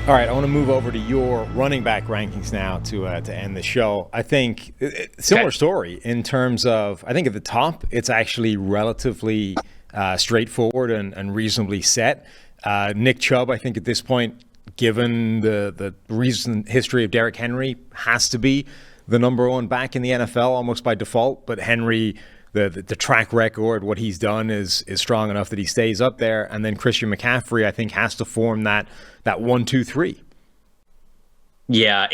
All right, I want to move over to your running back rankings now to end the show. I think similar story in terms of, I think at the top, it's actually relatively straightforward and reasonably set. Nick Chubb, I think at this point, given the recent history of Derrick Henry, has to be the number one back in the NFL almost by default. But Henry, the track record, what he's done is strong enough that he stays up there. And then Christian McCaffrey, I think, has to form that 1, 2, 3. Yeah,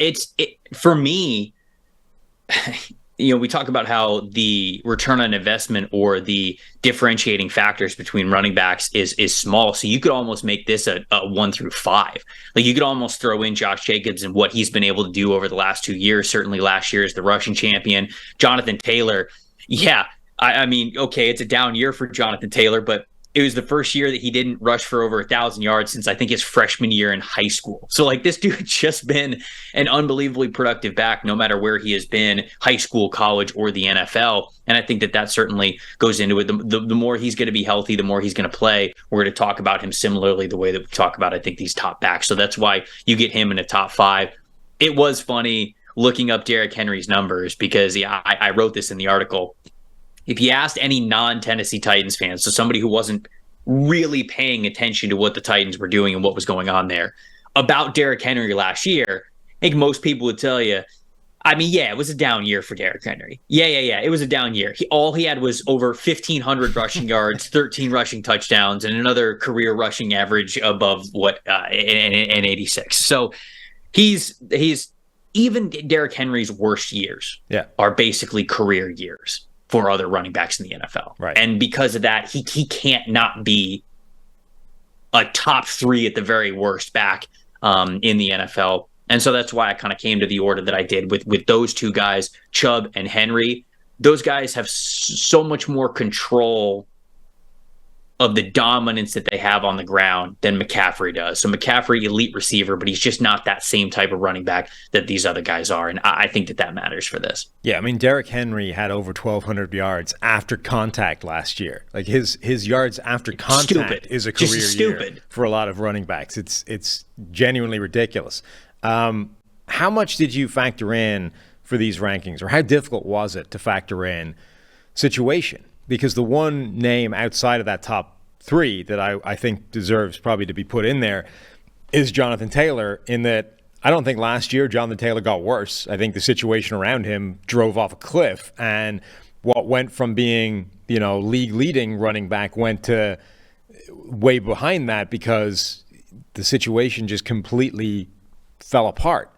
for me, we talk about how the return on investment or the differentiating factors between running backs is small. So you could almost make this a 1 through 5. Like you could almost throw in Josh Jacobs and what he's been able to do over the last 2 years. Certainly last year as the rushing champion. Jonathan Taylor. Yeah, I mean, okay, it's a down year for Jonathan Taylor, but it was the first year that he didn't rush for over 1,000 yards since I think his freshman year in high school. So like this dude's just been an unbelievably productive back, no matter where he has been, high school, college, or the NFL. And I think that certainly goes into it. The more he's going to be healthy, the more he's going to play. We're going to talk about him similarly the way that we talk about, I think, these top backs. So that's why you get him in a top 5. It was funny looking up Derrick Henry's numbers because I wrote this in the article. If you asked any non-Tennessee Titans fans, so somebody who wasn't really paying attention to what the Titans were doing and what was going on there, about Derrick Henry last year, I think most people would tell you, I mean, yeah, it was a down year for Derrick Henry. Yeah, it was a down year. All he had was over 1,500 rushing yards, 13 rushing touchdowns, and another career rushing average above an 86. So he's even Derrick Henry's worst years are basically career years for other running backs in the NFL. Right. And because of that, he can't not be a top 3 at the very worst back in the NFL. And so that's why I kind of came to the order that I did with those two guys, Chubb and Henry. Those guys have so much more control of the dominance that they have on the ground than McCaffrey does. So McCaffrey, elite receiver, but he's just not that same type of running back that these other guys are. And I think that matters for this. Yeah, I mean, Derrick Henry had over 1,200 yards after contact last year. Like his yards after contact is a career year for a lot of running backs. It's genuinely ridiculous. How much did you factor in for these rankings, or how difficult was it to factor in situation? Because the one name outside of that top 3 that I think deserves probably to be put in there is Jonathan Taylor, in that I don't think last year Jonathan Taylor got worse. I think the situation around him drove off a cliff, and what went from being, league-leading running back went to way behind that because the situation just completely fell apart.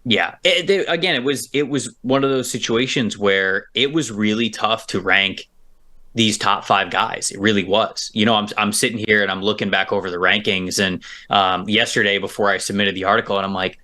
Yeah. It was one of those situations where it was really tough to rank these top 5 guys. It really was. I'm sitting here and I'm looking back over the rankings, and yesterday before I submitted the article, and I'm like,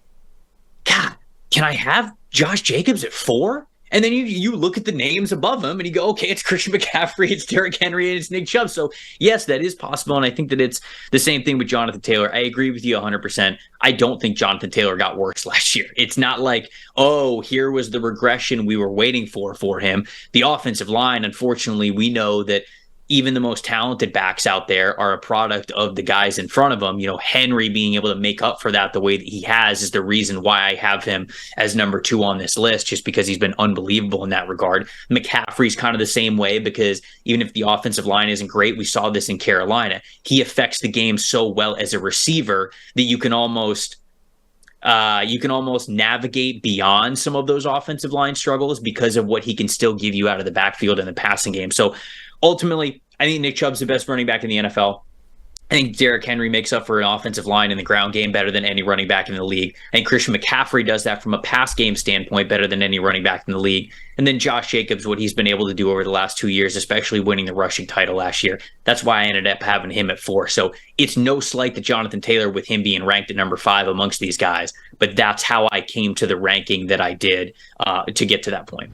God, can I have Josh Jacobs at 4? And then you look at the names above him and you go, okay, it's Christian McCaffrey, it's Derrick Henry, and it's Nick Chubb. So yes, that is possible. And I think that it's the same thing with Jonathan Taylor. I agree with you 100%. I don't think Jonathan Taylor got worse last year. It's not like, oh, here was the regression we were waiting for him. The offensive line, unfortunately, we know that even the most talented backs out there are a product of the guys in front of him. Henry being able to make up for that the way that he has is the reason why I have him as number 2 on this list, just because he's been unbelievable in that regard. McCaffrey's kind of the same way, because even if the offensive line isn't great, we saw this in Carolina. He affects the game so well as a receiver that you can almost navigate beyond some of those offensive line struggles because of what he can still give you out of the backfield in the passing game. So ultimately, I think Nick Chubb's the best running back in the NFL. I think Derrick Henry makes up for an offensive line in the ground game better than any running back in the league. I think Christian McCaffrey does that from a pass game standpoint better than any running back in the league. And then Josh Jacobs, what he's been able to do over the last 2 years, especially winning the rushing title last year. That's why I ended up having him at 4. So it's no slight to Jonathan Taylor with him being ranked at number 5 amongst these guys. But that's how I came to the ranking that I did to get to that point.